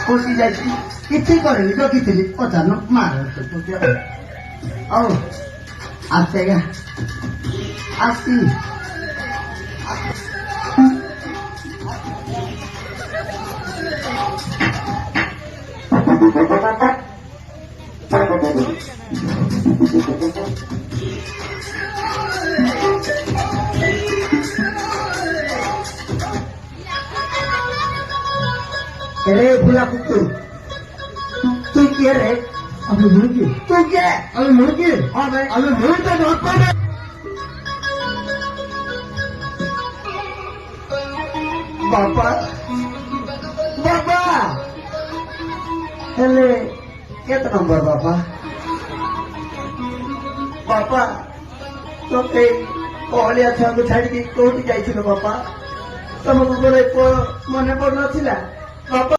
କୋଉଠି ଯାଇଛି କିଛି କରିନି ଜଗିଥିଲି ପଚାରୁନ ମାର ହଉ ଆସେ ଆଜ୍ଞା ଆସି रे फुला कुत्तू तू किए रे अभी मुर्गी तू क्या अभी मुर्गी हाँ भाई अभी मुर्गी तो बहुत पड़े बापा बापा हेले केत नंबर बापा बापा तो कई कहलिया छुआ को छाड़ी कौटी जाइल बापा तुमको गोटे मन पड़ नाला बापा